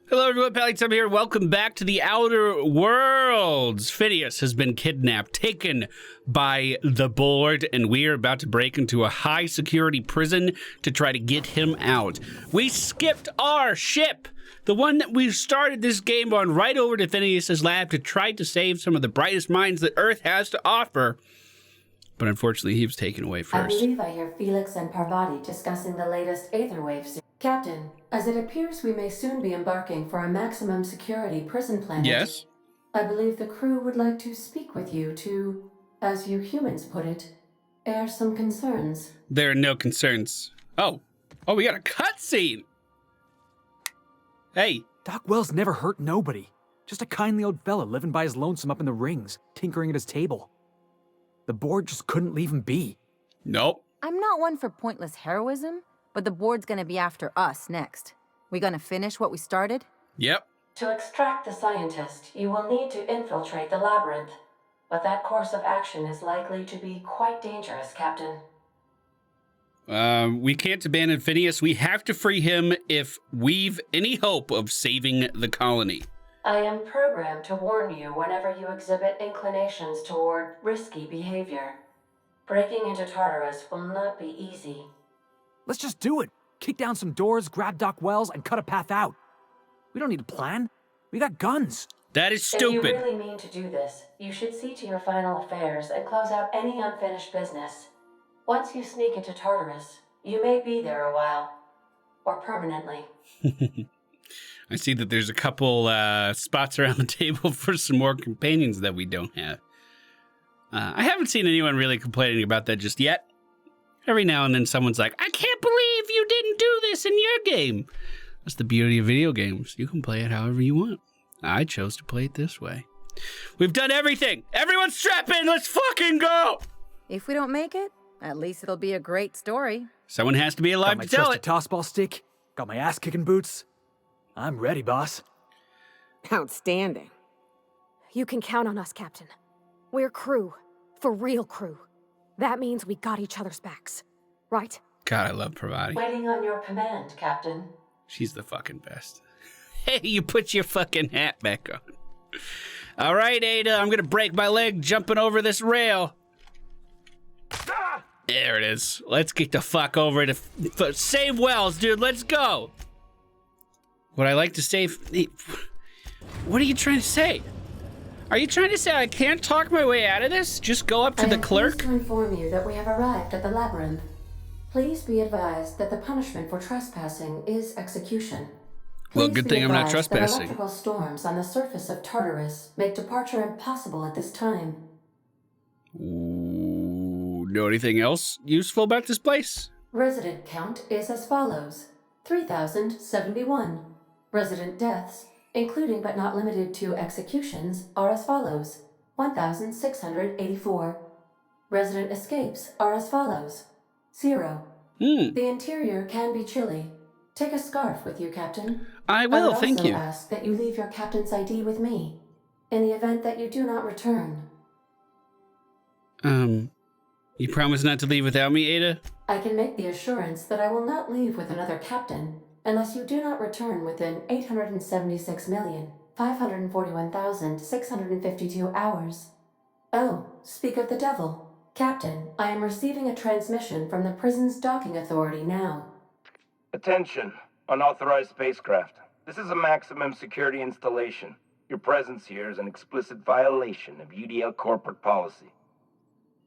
Hello everyone, MFPallytime here. Welcome back to the Outer Worlds. Phineas has been kidnapped, taken by the board, and we are about to break into a high security prison to try to get him out. We skipped our ship, the one that we started this game on, right over to Phineas's lab to try to save some of the brightest minds that Earth has to offer. But unfortunately, he was taken away first. I believe I hear Felix and Parvati discussing the latest Aether Waves. Captain, as it appears we may soon be embarking for a maximum security prison planet. Yes? I believe the crew would like to speak with you to, as you humans put it, air some concerns. There are no concerns. Oh, we got a cutscene. Hey. Doc Wells never hurt nobody. Just a kindly old fella living by his lonesome up in the rings, tinkering at his table. The board just couldn't leave him be. Nope. I'm not one for pointless heroism, but the board's gonna be after us next. We gonna finish what we started? Yep. To extract the scientist, you will need to infiltrate the labyrinth. But that course of action is likely to be quite dangerous, Captain. We can't abandon Phineas. We have to free him if we've any hope of saving the colony. I am programmed to warn you whenever you exhibit inclinations toward risky behavior. Breaking into Tartarus will not be easy. Let's just do it. Kick down some doors, grab Doc Wells, and cut a path out. We don't need a plan. We got guns. That is stupid. If you really mean to do this, you should see to your final affairs and close out any unfinished business. Once you sneak into Tartarus, you may be there a while. Or permanently. I see that there's a couple spots around the table for some more companions that we don't have. I haven't seen anyone really complaining about that just yet. Every now and then someone's like, I can't believe you didn't do this in your game. That's the beauty of video games. You can play it however you want. I chose to play it this way. We've done everything. Everyone strap in. Let's fucking go. If we don't make it, at least it'll be a great story. Someone has to be alive got to tell my it. trusty tossball stick. Got my ass-kicking boots. I'm ready, boss. Outstanding. You can count on us, Captain. We're crew. For real crew. That means we got each other's backs. Right? God, I love Parvati. Waiting on your command, Captain. She's the fucking best. Hey, you put your fucking hat back on. All right, Ada, I'm gonna break my leg jumping over this rail. There it is. Let's get the fuck over to save Wells, dude. Let's go. Would I like to save? What are you trying to say? Are you trying to say I can't talk my way out of this? Just go up to the clerk? I am pleased to inform you that we have arrived at the labyrinth. Please be advised that the punishment for trespassing is execution. Well, Please good be thing I'm not advised that trespassing. Electrical storms on the surface of Tartarus make departure impossible at this time. Ooh, know anything else useful about this place? Resident count is as follows: 3,071. Resident deaths, including but not limited to executions, are as follows: 1,684. Resident escapes are as follows: 0. The interior can be chilly. Take a scarf with you, Captain. I will, thank you. I would also ask that you leave your captain's ID with me, in the event that you do not return. You promise not to leave without me, Ada? I can make the assurance that I will not leave with another captain, unless you do not return within 876,541,652 hours. Oh, speak of the devil. Captain, I am receiving a transmission from the prison's docking authority now. Attention, unauthorized spacecraft. This is a maximum security installation. Your presence here is an explicit violation of UDL corporate policy.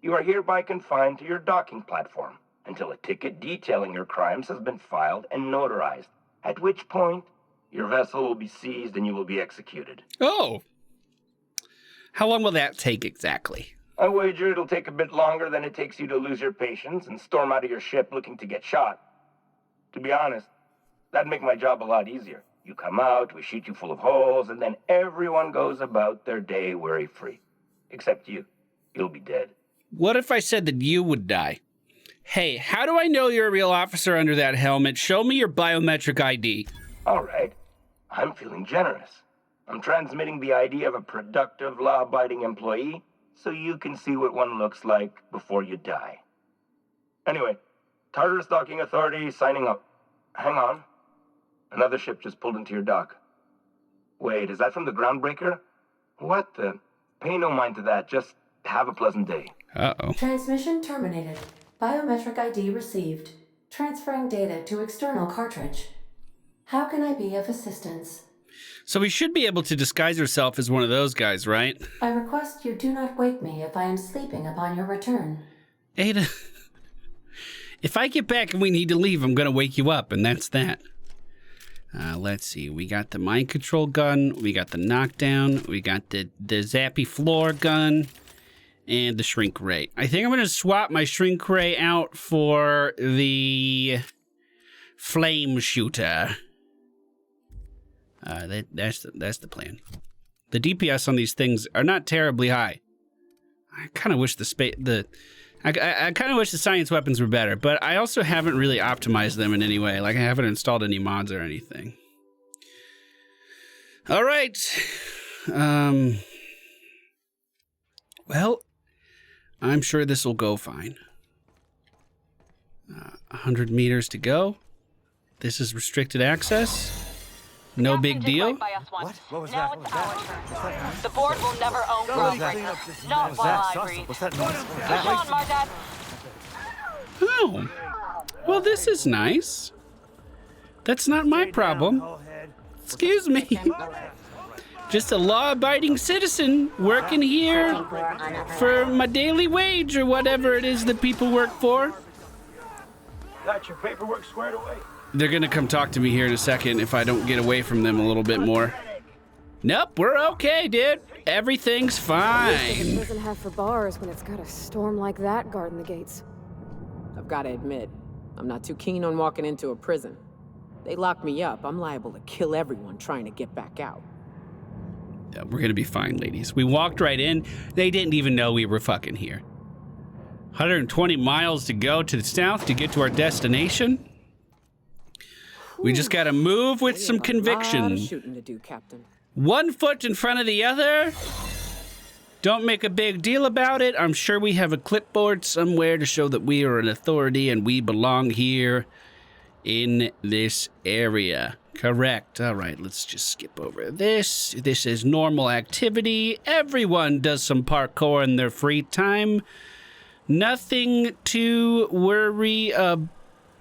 You are hereby confined to your docking platform until a ticket detailing your crimes has been filed and notarized, at which point your vessel will be seized and you will be executed. Oh. How long will that take exactly? I wager it'll take a bit longer than it takes you to lose your patience and storm out of your ship looking to get shot. To be honest, that'd make my job a lot easier. You come out, we shoot you full of holes, and then everyone goes about their day worry-free. Except you. You'll be dead. What if I said that you would die? Hey, how do I know you're a real officer under that helmet? Show me your biometric ID. All right. I'm feeling generous. I'm transmitting the ID of a productive, law-abiding employee so you can see what one looks like before you die. Anyway, Tartarus Docking Authority signing up. Hang on. Another ship just pulled into your dock. Wait, is that from the Groundbreaker? What the? Pay no mind to that. Just have a pleasant day. Uh-oh. Transmission terminated. Biometric ID received. Transferring data to external cartridge. How can I be of assistance? So we should be able to disguise ourselves as one of those guys, right? I request you do not wake me if I am sleeping upon your return. Ada, if I get back and we need to leave, I'm going to wake you up, and that's that. Let's see. We got the mind control gun. We got the knockdown. We got the zappy floor gun. And the shrink ray. I think I'm going to swap my shrink ray out for the flame shooter. That's the plan. The DPS on these things are not terribly high. I kind of wish I kind of wish the science weapons were better, but I also haven't really optimized them in any way. Like, I haven't installed any mods or anything. All right. Well, I'm sure this will go fine. 100 meters to go. This is restricted access. No big deal. What? What was that? What was that? The board will never own Groundbreaker. Not while I breathe. What's that noise? Push on, Mardad. Oh. Well, this is nice. That's not my problem. Excuse me. Just a law-abiding citizen working here for my daily wage or whatever it is that people work for. Got your paperwork squared away. They're gonna come talk to me here in a second if I don't get away from them a little bit more. Nope, we're okay, dude. Everything's It fine. doesn't have for bars when it's got a storm like that guarding the gates. I've got to admit, I'm not too keen on walking into a prison. They lock me up, I'm liable to kill everyone trying to get back out. Yeah, we're gonna be fine, ladies. We walked right in. They didn't even know we were fucking here. 120 miles to go to the south to get to our destination. We just gotta move with some A lot conviction. of shooting to do, Captain. 1 foot in front of the other. Don't make a big deal about it. I'm sure we have a clipboard somewhere to show that we are an authority and we belong here in this area. Correct. All right, let's just skip over this. This is normal activity. Everyone does some parkour in their free time. Nothing to worry about.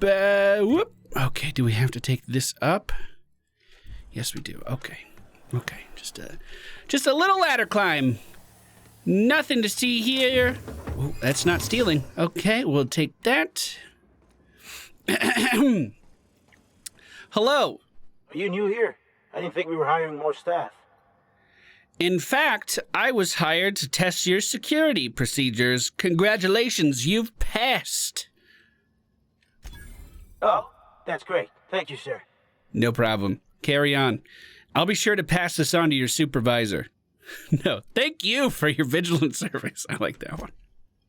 Whoop. Okay, do we have to take this up? Yes, we do. Okay. Okay, just a little ladder climb. Nothing to see here. Oh, that's not stealing. Okay, we'll take that. Hello. Are you new here? I didn't think we were hiring more staff. In fact, I was hired to test your security procedures. Congratulations, you've passed. Oh, that's great. Thank you, sir. No problem. Carry on. I'll be sure to pass this on to your supervisor. No, thank you for your vigilant service. I like that one.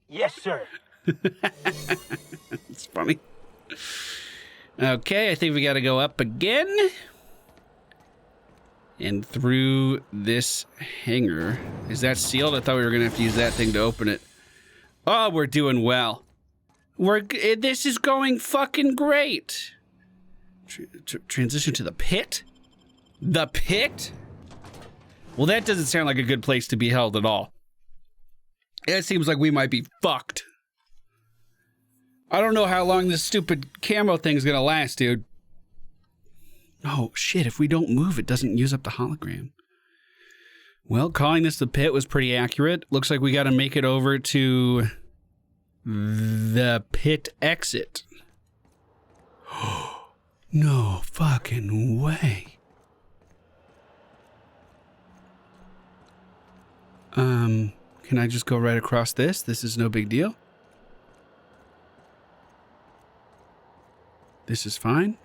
Yes, sir. It's funny. Okay, I think we gotta go up again. And through this hangar. Is that sealed? I thought we were gonna have to use that thing to open it. Oh, we're doing well. This is going fucking great. Transition to the pit? The pit? Well, that doesn't sound like a good place to be held at all. It seems like we might be fucked. I don't know how long this stupid camo thing's gonna last, dude. Oh, shit, if we don't move, it doesn't use up the hologram. Well, calling this the pit was pretty accurate. Looks like we gotta make it over to the pit exit. No fucking way. Can I just go right across this? This is no big deal. This is fine.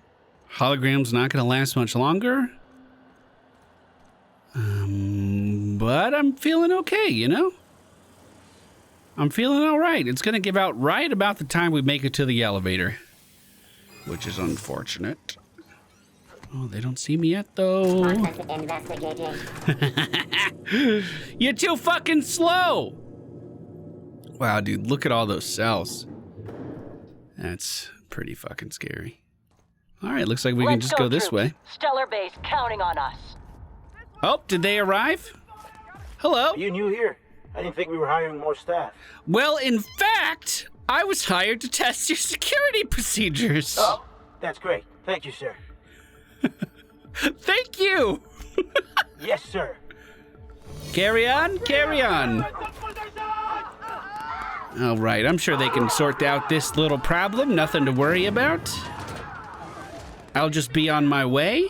Hologram's not going to last much longer. But I'm feeling okay, you know? I'm feeling all right. It's going to give out right about the time we make it to the elevator, which is unfortunate. Oh, they don't see me yet, though. You're too fucking slow. Wow, dude, look at all those cells. That's pretty fucking scary. All right, looks like we can just go this way. Stellar Base counting on us. Oh, did they arrive? Hello. Are you new here? I didn't think we were hiring more staff. Well, in fact, I was hired to test your security procedures. Oh, that's great. Thank you, sir. Thank you. Yes, sir. Carry on, carry on. All right, I'm sure they can sort out this little problem. Nothing to worry about. I'll just be on my way.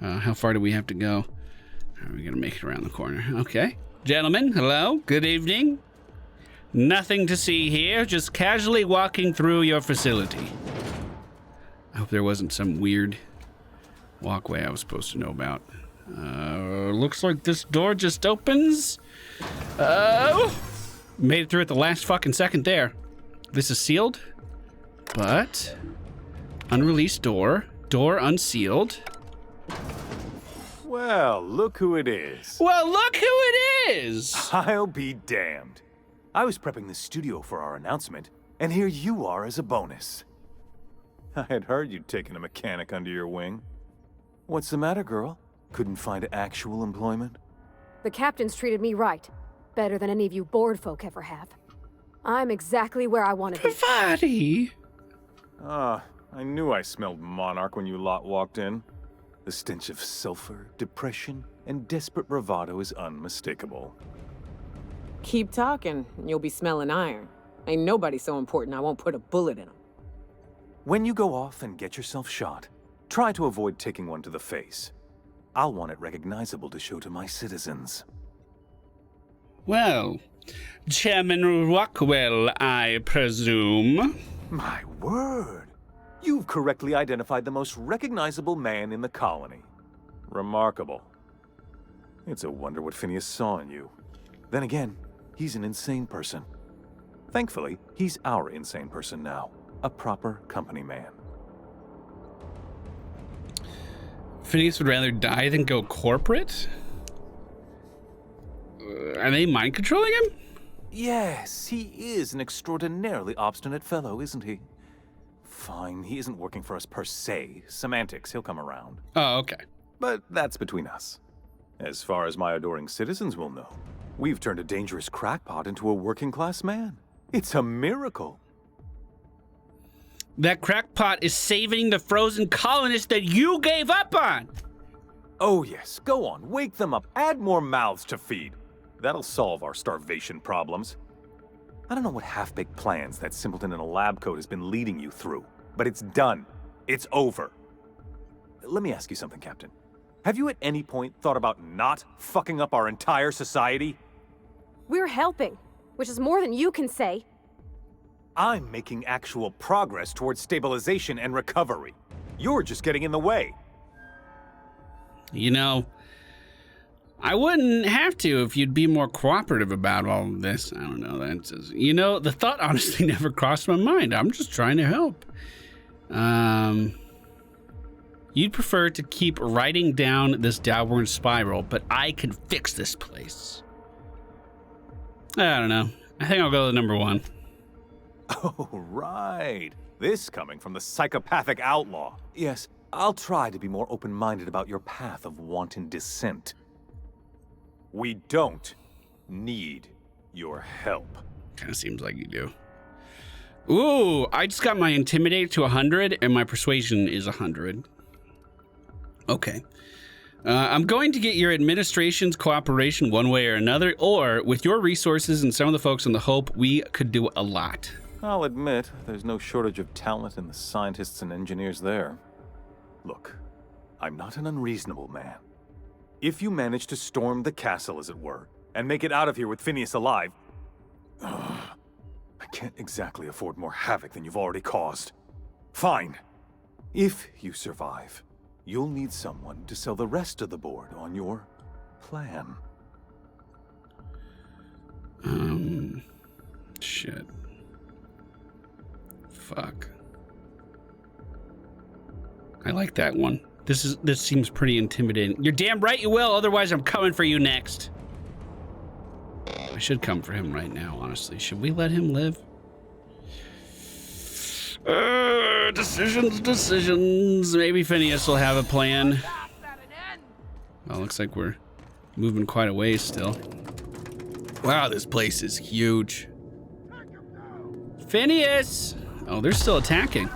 How far do we have to go? Are we gonna make it around the corner? Okay. Gentlemen, hello, good evening. Nothing to see here, just casually walking through your facility. I hope there wasn't some weird walkway I was supposed to know about. Looks like this door just opens. Made it through at the last fucking second there. This is sealed, but unreleased door. Door unsealed. Well, look who it is. Well, look who it is! I'll be damned. I was prepping the studio for our announcement, and here you are as a bonus. I had heard you'd taken a mechanic under your wing. What's the matter, girl? Couldn't find actual employment? The captain's treated me right. Better than any of you bored folk ever have. I'm exactly where I want to be. Pravati! I knew I smelled Monarch when you lot walked in. The stench of sulfur, depression, and desperate bravado is unmistakable. Keep talking, and you'll be smelling iron. Ain't nobody so important I won't put a bullet in him. When you go off and get yourself shot, try to avoid taking one to the face. I'll want it recognizable to show to my citizens. Well, Chairman Rockwell, I presume. My word! You've correctly identified the most recognizable man in the colony. Remarkable. It's a wonder what Phineas saw in you. Then again, he's an insane person. Thankfully, he's our insane person now. A proper company man. Phineas would rather die than go corporate? Are they mind controlling him? Yes, he is an extraordinarily obstinate fellow, isn't he? Fine, he isn't working for us per se. Semantics, he'll come around. Oh, okay. But that's between us. As far as my adoring citizens will know, we've turned a dangerous crackpot into a working-class man. It's a miracle. That crackpot is saving the frozen colonists that you gave up on! Oh yes, go on, wake them up, add more mouths to feed. That'll solve our starvation problems. I don't know what half-baked plans that simpleton in a lab coat has been leading you through, but it's done. It's over. Let me ask you something, Captain. Have you at any point thought about not fucking up our entire society? We're helping, which is more than you can say. I'm making actual progress towards stabilization and recovery. You're just getting in the way. You know, I wouldn't have to if you'd be more cooperative about all of this. I don't know. That's just, you know, the thought honestly never crossed my mind. I'm just trying to help. You'd prefer to keep writing down this downward spiral, but I can fix this place. I don't know. I think I'll go with number one. Oh, right. This coming from the psychopathic outlaw. Yes, I'll try to be more open-minded about your path of wanton dissent. We don't need your help. Kind of seems like you do. Ooh, I just got my intimidate to 100 and my persuasion is 100. Okay. I'm going to get your administration's cooperation one way or another, or with your resources and some of the folks on the Hope, we could do a lot. I'll admit, there's no shortage of talent in the scientists and engineers there. Look, I'm not an unreasonable man. If you manage to storm the castle, as it were, and make it out of here with Phineas alive, I can't exactly afford more havoc than you've already caused. Fine. If you survive, you'll need someone to sell the rest of the board on your plan. Shit. Fuck. I like that one. This seems pretty intimidating. You're damn right you will, otherwise I'm coming for you next. I should come for him right now, honestly. Should we let him live? Decisions. Maybe Phineas will have a plan. Well, looks like we're moving quite a ways still. Wow, this place is huge. Phineas! Oh, they're still attacking.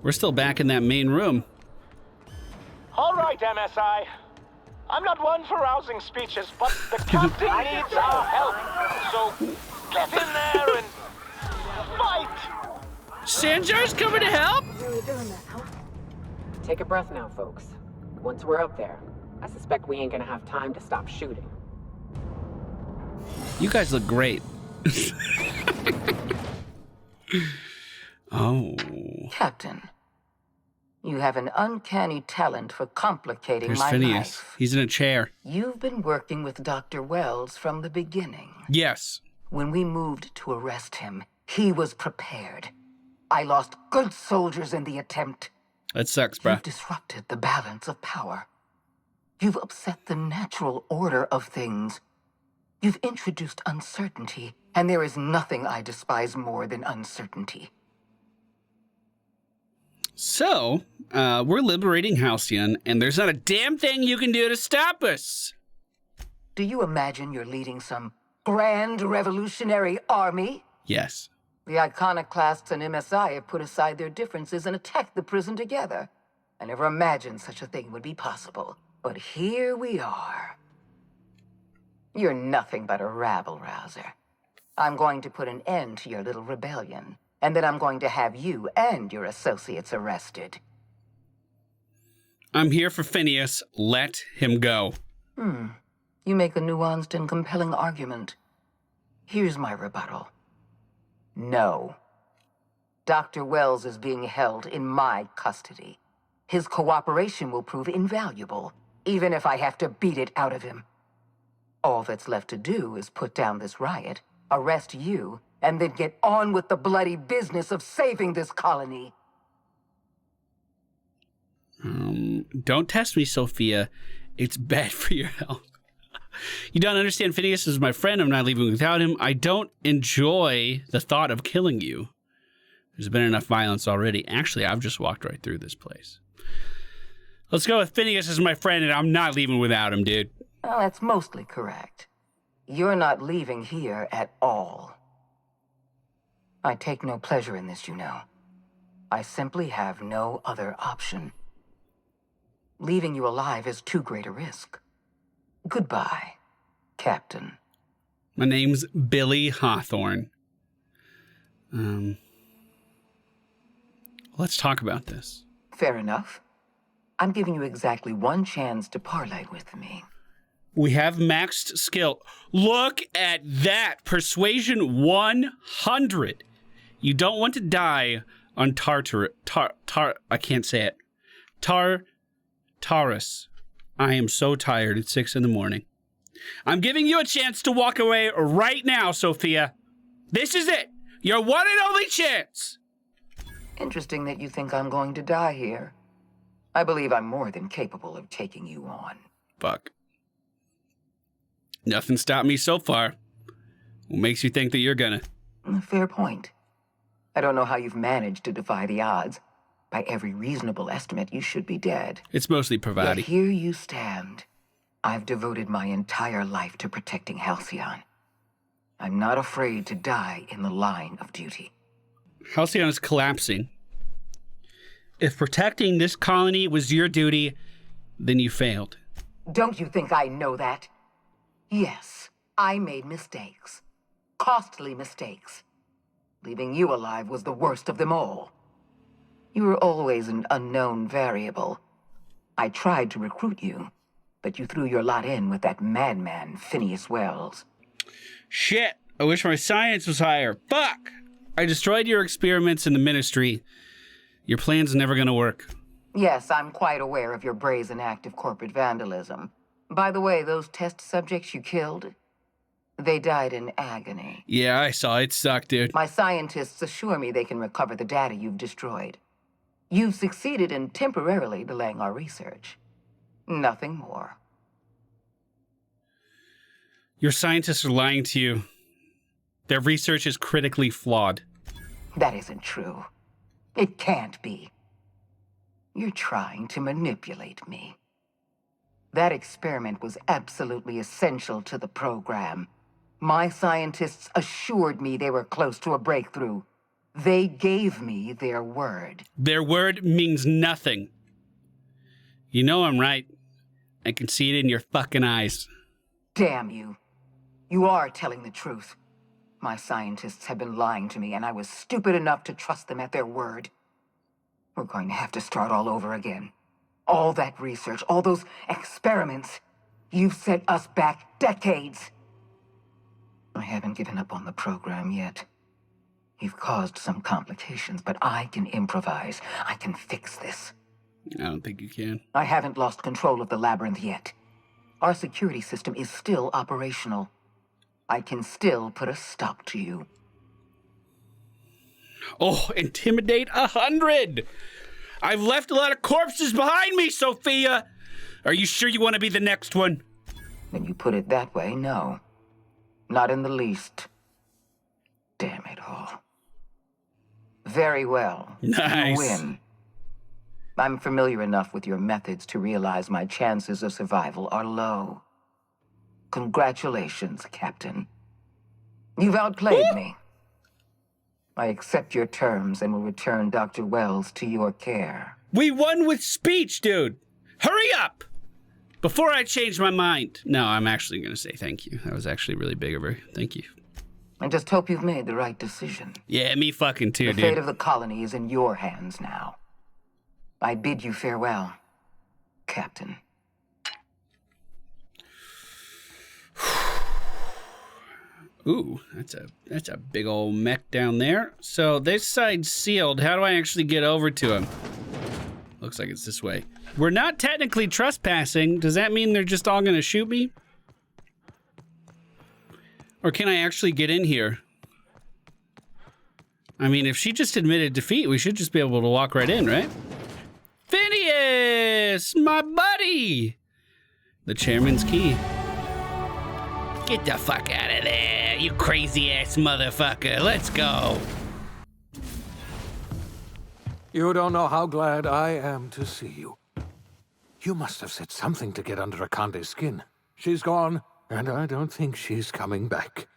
We're still back in that main room. All right, MSI. I'm not one for rousing speeches, but the captain needs our help. So get in there and fight! Sanjar's coming to help? Take a breath now, folks. Once we're up there, I suspect we ain't gonna have time to stop shooting. You guys look great. Oh. Captain, you have an uncanny talent for complicating There's my Phineas. life. He's in a chair. You've been working with Dr. Wells from the beginning. Yes. When we moved to arrest him, he was prepared. I lost good soldiers in the attempt. That sucks, bruh. You've disrupted the balance of power. You've upset the natural order of things. You've introduced uncertainty, and there is nothing I despise more than uncertainty. So, we're liberating Halcyon, and there's not a damn thing you can do to stop us. Do you imagine you're leading some grand revolutionary army? Yes. The iconoclasts and MSI have put aside their differences and attacked the prison together. I never imagined such a thing would be possible. But here we are. You're nothing but a rabble-rouser. I'm going to put an end to your little rebellion, and then I'm going to have you and your associates arrested. I'm here for Phineas. Let him go. You make a nuanced and compelling argument. Here's my rebuttal. No. Dr. Wells is being held in my custody. His cooperation will prove invaluable, even if I have to beat it out of him. All that's left to do is put down this riot, arrest you, and then get on with the bloody business of saving this colony. Don't test me, Sophia. It's bad for your health. You don't understand. Phineas is my friend. I'm not leaving without him. I don't enjoy the thought of killing you. There's been enough violence already. Actually, I've just walked right through this place. Let's go with Phineas as my friend, and I'm not leaving without him, dude. Well, that's mostly correct. You're not leaving here at all. I take no pleasure in this, you know. I simply have no other option. Leaving you alive is too great a risk. Goodbye, Captain. My name's Billy Hawthorne. Let's talk about this. Fair enough. I'm giving you exactly one chance to parley with me. We have maxed skill. Look at that. Persuasion 100. You don't want to die on I can't say it. Taurus. I am so tired. It's 6 in the morning. I'm giving you a chance to walk away right now, Sophia. This is it. Your one and only chance. Interesting that you think I'm going to die here. I believe I'm more than capable of taking you on. Fuck. Nothing stopped me so far. What makes you think that you're gonna? Fair point. I don't know how you've managed to defy the odds. By every reasonable estimate, you should be dead. It's mostly Yet Pravati. here you stand. I've devoted my entire life to protecting Halcyon. I'm not afraid to die in the line of duty. Halcyon is collapsing. If protecting this colony was your duty, then you failed. Don't you think I know that? Yes, I made mistakes. Costly mistakes. Leaving you alive was the worst of them all. You were always an unknown variable. I tried to recruit you, but you threw your lot in with that madman, Phineas Wells. Shit, I wish my science was higher. Fuck! I destroyed your experiments in the ministry. Your plan's never gonna work. Yes, I'm quite aware of your brazen act of corporate vandalism. By the way, those test subjects you killed, they died in agony. Yeah, I saw it. Sucked, dude. My scientists assure me they can recover the data you've destroyed. You've succeeded in temporarily delaying our research. Nothing more. Your scientists are lying to you. Their research is critically flawed. That isn't true. It can't be. You're trying to manipulate me. That experiment was absolutely essential to the program. My scientists assured me they were close to a breakthrough. They gave me their word. Their word means nothing. You know I'm right. I can see it in your fucking eyes. Damn you. You are telling the truth. My scientists have been lying to me, and I was stupid enough to trust them at their word. We're going to have to start all over again. All that research, all those experiments. You've set us back decades. I haven't given up on the program yet. You've caused some complications, but I can improvise. I can fix this. I don't think you can. I haven't lost control of the labyrinth yet. Our security system is still operational. I can still put a stop to you. Oh, intimidate 100! I've left a lot of corpses behind me, Sophia! Are you sure you want to be the next one? When you put it that way, no. Not in the least. Damn it all. Very well. Nice. You win. I'm familiar enough with your methods to realize my chances of survival are low. Congratulations, Captain. You've outplayed me. I accept your terms and will return Dr. Wells to your care. We won with speech, dude. Hurry up! Before I change my mind. No, I'm actually going to say thank you. That was actually really big of her. Thank you. I just hope you've made the right decision. Yeah, me fucking too, dude. The fate of the colony is in your hands now. I bid you farewell, Captain. Ooh, that's a big old mech down there. So this side's sealed. How do I actually get over to him? Looks like it's this way. We're not technically trespassing. Does that mean they're just all gonna shoot me? Or can I actually get in here? I mean, if she just admitted defeat, we should just be able to walk right in, right? Phineas, my buddy! The chairman's key. Get the fuck out of there, you crazy ass motherfucker. Let's go. You don't know how glad I am to see you. You must have said something to get under Akande's skin. She's gone, and I don't think she's coming back.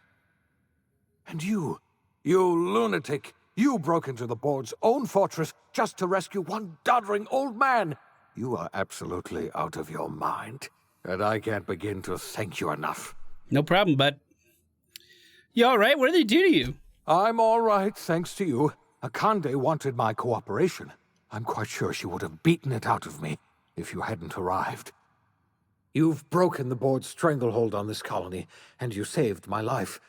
And you lunatic, you broke into the board's own fortress just to rescue one doddering old man. You are absolutely out of your mind, and I can't begin to thank you enough. No problem, bud. You all right? What did they do to you? I'm all right, thanks to you. Akande wanted my cooperation. I'm quite sure she would have beaten it out of me if you hadn't arrived. You've broken the board's stranglehold on this colony, and you saved my life.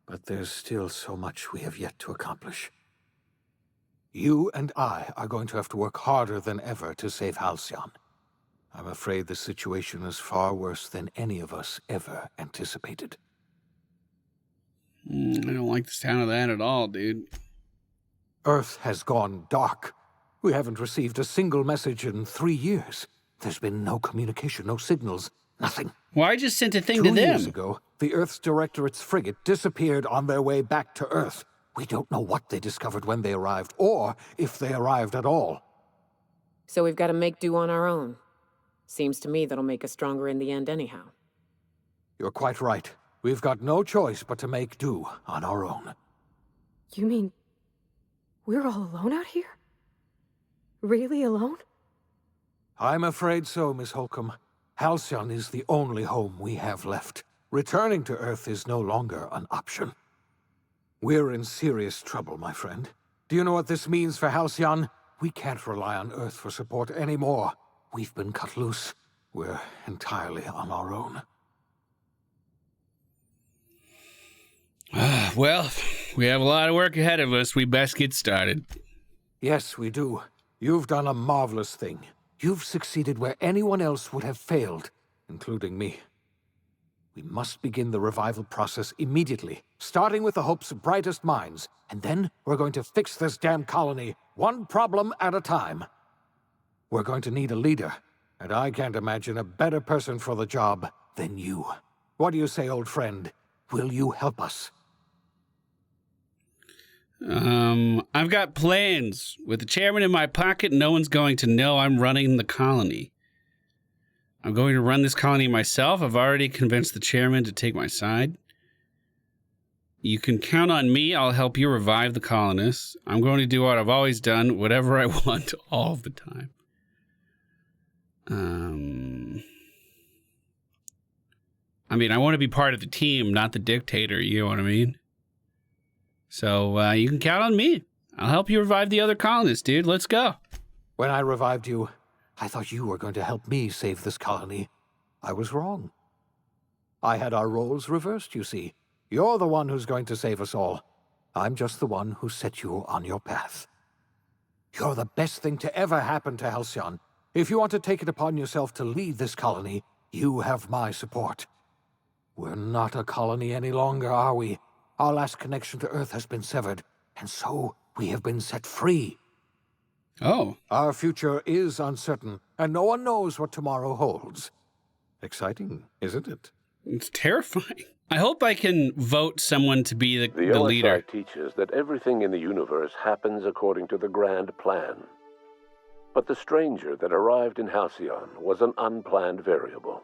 But there's still so much we have yet to accomplish. You and I are going to have to work harder than ever to save Halcyon. I'm afraid the situation is far worse than any of us ever anticipated. I don't like the sound of that at all, dude. Earth has gone dark. We haven't received a single message in 3 years. There's been no communication, no signals, nothing. Well, I just sent a thing to them. 2 years ago, the Earth's Directorate's frigate disappeared on their way back to Earth. We don't know what they discovered when they arrived, or if they arrived at all. So we've got to make do on our own. Seems to me that'll make us stronger in the end anyhow. You're quite right. We've got no choice but to make do on our own. You mean we're all alone out here? Really alone? I'm afraid so, Miss Holcomb. Halcyon is the only home we have left. Returning to Earth is no longer an option. We're in serious trouble, my friend. Do you know what this means for Halcyon? We can't rely on Earth for support anymore. We've been cut loose. We're entirely on our own. Well, we have a lot of work ahead of us. We best get started. Yes, we do. You've done a marvelous thing. You've succeeded where anyone else would have failed, including me. We must begin the revival process immediately, starting with the Hope's brightest minds, and then we're going to fix this damn colony, one problem at a time. We're going to need a leader, and I can't imagine a better person for the job than you. What do you say, old friend? Will you help us? I've got plans. With the chairman in my pocket, no one's going to know I'm running the colony. I'm going to run this colony myself. I've already convinced the chairman to take my side. You can count on me. I'll help you revive the colonists. I'm going to do what I've always done, whatever I want, all of the time. I mean, I want to be part of the team, not the dictator, you know what I mean? So you can count on me. I'll help you revive the other colonists, dude. Let's go. When I revived you, I thought you were going to help me save this colony. I was wrong. I had our roles reversed, you see. You're the one who's going to save us all. I'm just the one who set you on your path. You're the best thing to ever happen to Halcyon. If you want to take it upon yourself to lead this colony, you have my support. We're not a colony any longer, are we? Our last connection to Earth has been severed, and so we have been set free. Oh. Our future is uncertain, and no one knows what tomorrow holds. Exciting, isn't it? It's terrifying. I hope I can vote someone to be the OSI leader. teaches that everything in the universe happens according to the grand plan. But the stranger that arrived in Halcyon was an unplanned variable.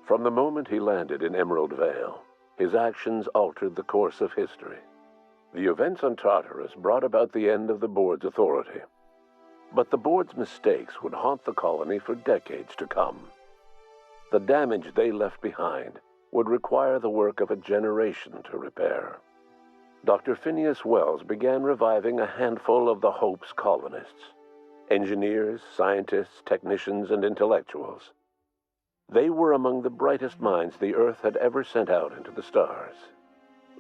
From the moment he landed in Emerald Vale, his actions altered the course of history. The events on Tartarus brought about the end of the board's authority. But the board's mistakes would haunt the colony for decades to come. The damage they left behind would require the work of a generation to repair. Dr. Phineas Wells began reviving a handful of the Hope's colonists. Engineers, scientists, technicians, and intellectuals. They were among the brightest minds the Earth had ever sent out into the stars.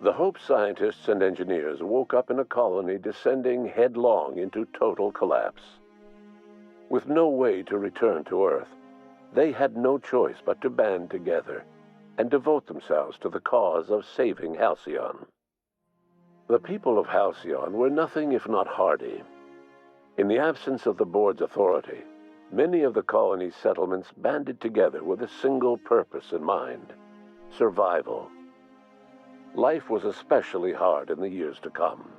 The Hope scientists and engineers woke up in a colony descending headlong into total collapse. With no way to return to Earth, they had no choice but to band together and devote themselves to the cause of saving Halcyon. The people of Halcyon were nothing if not hardy. In the absence of the board's authority, many of the colony's settlements banded together with a single purpose in mind: survival. Life was especially hard in the years to come.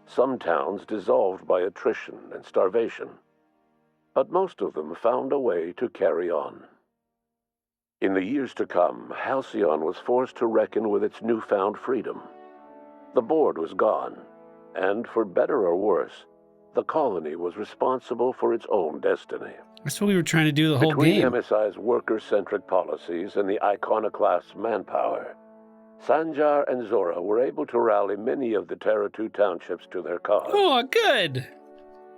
Some towns dissolved by attrition and starvation, but most of them found a way to carry on. In the years to come, Halcyon was forced to reckon with its newfound freedom. The board was gone, and for better or worse, the colony was responsible for its own destiny. That's what we were trying to do the whole Between game. MSI's worker-centric policies and the iconoclast's manpower, Sanjar and Zora were able to rally many of the Terra 2 townships to their cause. Oh, good.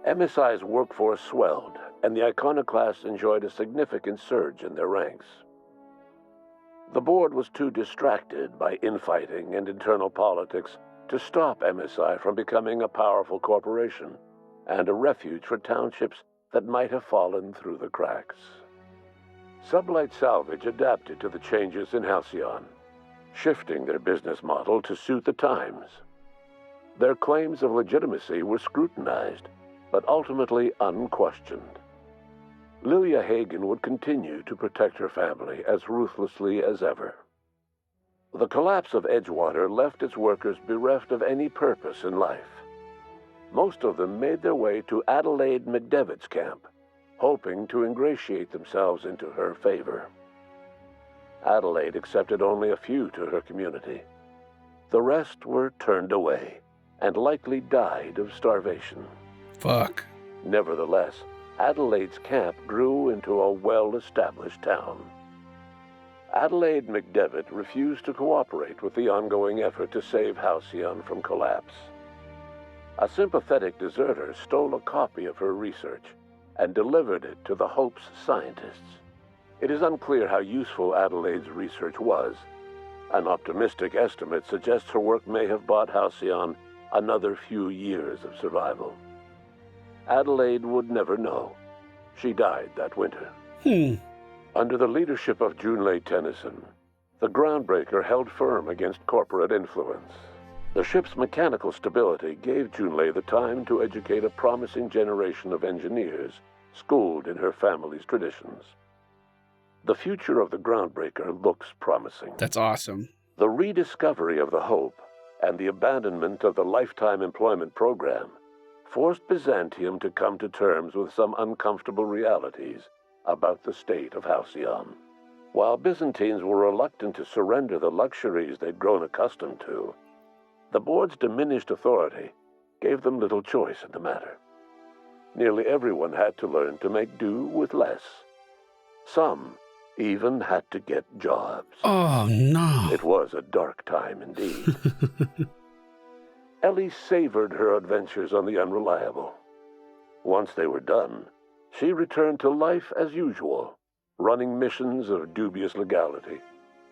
MSI's workforce swelled, and the iconoclasts enjoyed a significant surge in their ranks. The board was too distracted by infighting and internal politics to stop MSI from becoming a powerful corporation and a refuge for townships that might have fallen through the cracks. Sublight Salvage adapted to the changes in Halcyon, shifting their business model to suit the times. Their claims of legitimacy were scrutinized, but ultimately unquestioned. Lilia Hagen would continue to protect her family as ruthlessly as ever. The collapse of Edgewater left its workers bereft of any purpose in life. Most of them made their way to Adelaide McDevitt's camp, hoping to ingratiate themselves into her favor. Adelaide accepted only a few to her community. The rest were turned away and likely died of starvation. Fuck. Nevertheless, Adelaide's camp grew into a well-established town. Adelaide McDevitt refused to cooperate with the ongoing effort to save Halcyon from collapse. A sympathetic deserter stole a copy of her research and delivered it to the Hope's scientists. It is unclear how useful Adelaide's research was. An optimistic estimate suggests her work may have bought Halcyon another few years of survival. Adelaide would never know. She died that winter. Under the leadership of Junlei Tennyson, the Groundbreaker held firm against corporate influence. The ship's mechanical stability gave Junlei the time to educate a promising generation of engineers schooled in her family's traditions. The future of the Groundbreaker looks promising. That's awesome. The rediscovery of the Hope and the abandonment of the lifetime employment program forced Byzantium to come to terms with some uncomfortable realities about the state of Halcyon. While Byzantines were reluctant to surrender the luxuries they'd grown accustomed to, the board's diminished authority gave them little choice in the matter. Nearly everyone had to learn to make do with less. Some even had to get jobs. Oh, no. It was a dark time indeed. Ellie savored her adventures on the Unreliable. Once they were done, she returned to life as usual, running missions of dubious legality,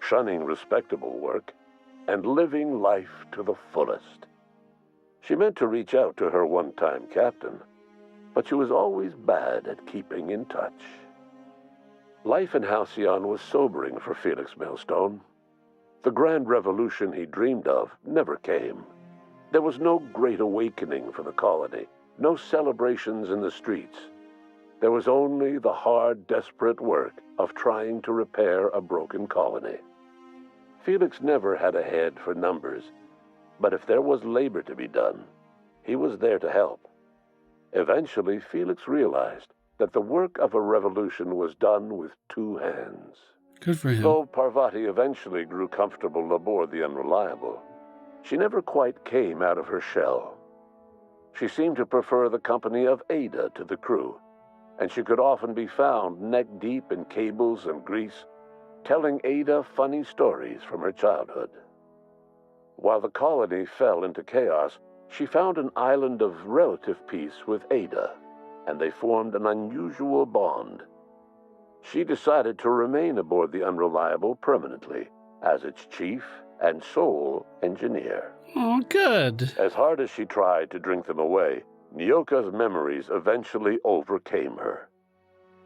shunning respectable work, and living life to the fullest. She meant to reach out to her one-time captain, but she was always bad at keeping in touch. Life in Halcyon was sobering for Felix Millstone. The grand revolution he dreamed of never came. There was no great awakening for the colony, no celebrations in the streets. There was only the hard, desperate work of trying to repair a broken colony. Felix never had a head for numbers, but if there was labor to be done, he was there to help. Eventually, Felix realized that the work of a revolution was done with two hands. Good for him. Though Parvati eventually grew comfortable aboard the Unreliable, she never quite came out of her shell. She seemed to prefer the company of Ada to the crew, and she could often be found neck-deep in cables and grease, telling Ada funny stories from her childhood. While the colony fell into chaos, she found an island of relative peace with Ada, and they formed an unusual bond. She decided to remain aboard the Unreliable permanently as its chief and sole engineer. Oh, good. As hard as she tried to drink them away, Nyoka's memories eventually overcame her.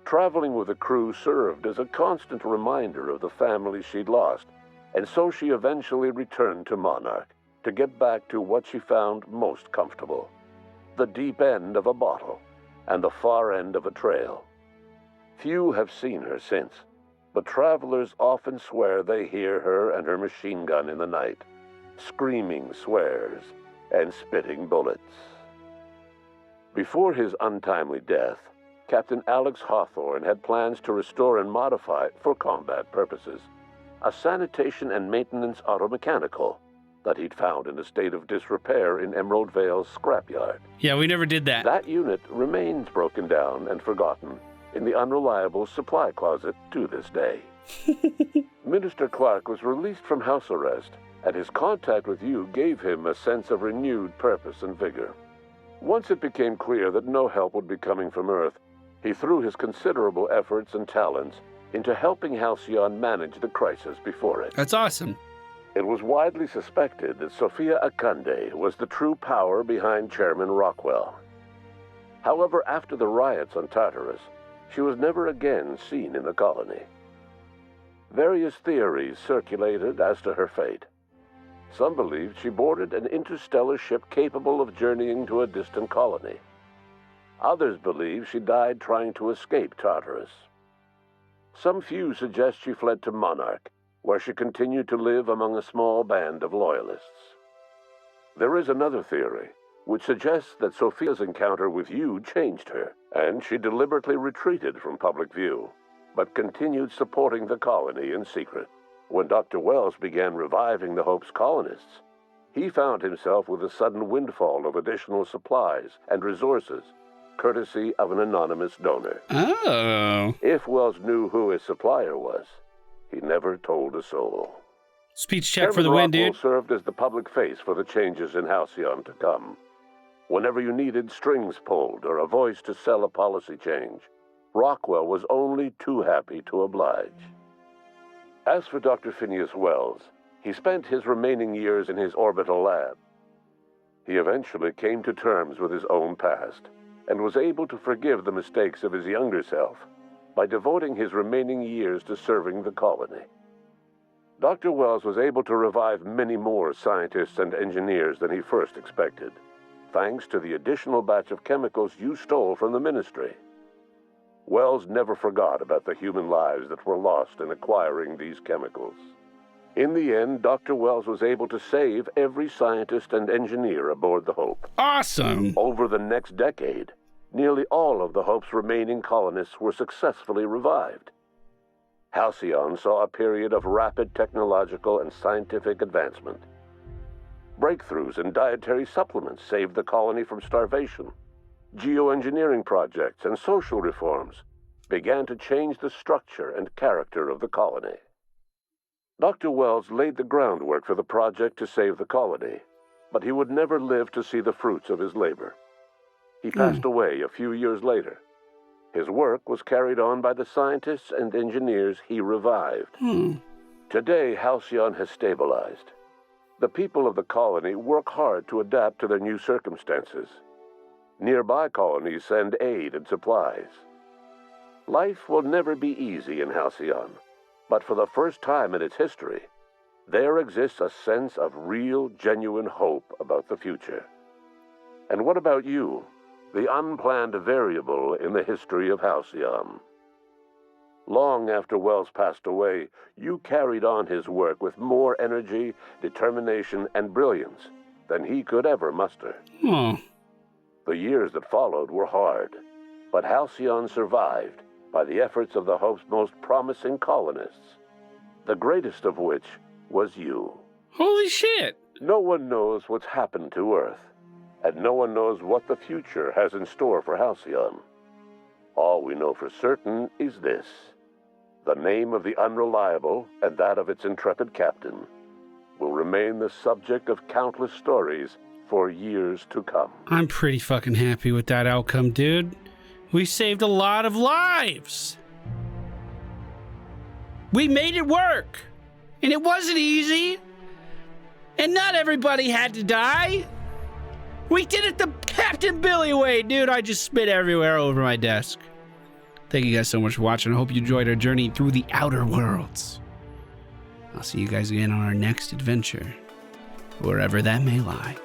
Traveling with the crew served as a constant reminder of the family she'd lost, and so she eventually returned to Monarch to get back to what she found most comfortable: the deep end of a bottle and the far end of a trail. Few have seen her since, but travelers often swear they hear her and her machine gun in the night, screaming swears and spitting bullets. Before his untimely death, Captain Alex Hawthorne had plans to restore and modify, for combat purposes, a sanitation and maintenance automechanical that he'd found in a state of disrepair in Emerald Vale's scrapyard. Yeah, we never did that. That unit remains broken down and forgotten in the Unreliable supply closet to this day. Minister Clark was released from house arrest, and his contact with you gave him a sense of renewed purpose and vigor. Once it became clear that no help would be coming from Earth, he threw his considerable efforts and talents into helping Halcyon manage the crisis before it. That's awesome. It was widely suspected that Sophia Akande was the true power behind Chairman Rockwell. However, after the riots on Tartarus, she was never again seen in the colony. Various theories circulated as to her fate. Some believed she boarded an interstellar ship capable of journeying to a distant colony. Others believe she died trying to escape Tartarus. Some few suggest she fled to Monarch, where she continued to live among a small band of loyalists. There is another theory, which suggests that Sophia's encounter with you changed her, and she deliberately retreated from public view, but continued supporting the colony in secret. When Dr. Wells began reviving the Hope's colonists, he found himself with a sudden windfall of additional supplies and resources, courtesy of an anonymous donor. Oh. If Wells knew who his supplier was, he never told a soul. Speech check for the win, dude. Served as the public face for the changes in Halcyon to come. Whenever you needed strings pulled or a voice to sell a policy change, Rockwell was only too happy to oblige. As for Dr. Phineas Wells, he spent his remaining years in his orbital lab. He eventually came to terms with his own past and was able to forgive the mistakes of his younger self by devoting his remaining years to serving the colony. Dr. Wells was able to revive many more scientists and engineers than he first expected, thanks to the additional batch of chemicals you stole from the Ministry. Wells never forgot about the human lives that were lost in acquiring these chemicals. In the end, Dr. Wells was able to save every scientist and engineer aboard the Hope. Awesome! Over the next decade, nearly all of the Hope's remaining colonists were successfully revived. Halcyon saw a period of rapid technological and scientific advancement. Breakthroughs in dietary supplements saved the colony from starvation. Geoengineering projects and social reforms began to change the structure and character of the colony. Dr. Wells laid the groundwork for the project to save the colony, but he would never live to see the fruits of his labor. He passed away a few years later. His work was carried on by the scientists and engineers he revived. Today, Halcyon has stabilized. The people of the colony work hard to adapt to their new circumstances. Nearby colonies send aid and supplies. Life will never be easy in Halcyon, but for the first time in its history, there exists a sense of real, genuine hope about the future. And what about you, the unplanned variable in the history of Halcyon? Long after Wells passed away, you carried on his work with more energy, determination, and brilliance than he could ever muster. The years that followed were hard, but Halcyon survived by the efforts of the Hope's most promising colonists, the greatest of which was you. Holy shit! No one knows what's happened to Earth, and no one knows what the future has in store for Halcyon. All we know for certain is this: the name of the Unreliable and that of its intrepid captain will remain the subject of countless stories for years to come. I'm pretty fucking happy with that outcome, dude. We saved a lot of lives. We made it work. And it wasn't easy. And not everybody had to die. We did it the Captain Billy way, dude. I just spit everywhere over my desk. Thank you guys so much for watching. I hope you enjoyed our journey through the Outer Worlds. I'll see you guys again on our next adventure, wherever that may lie.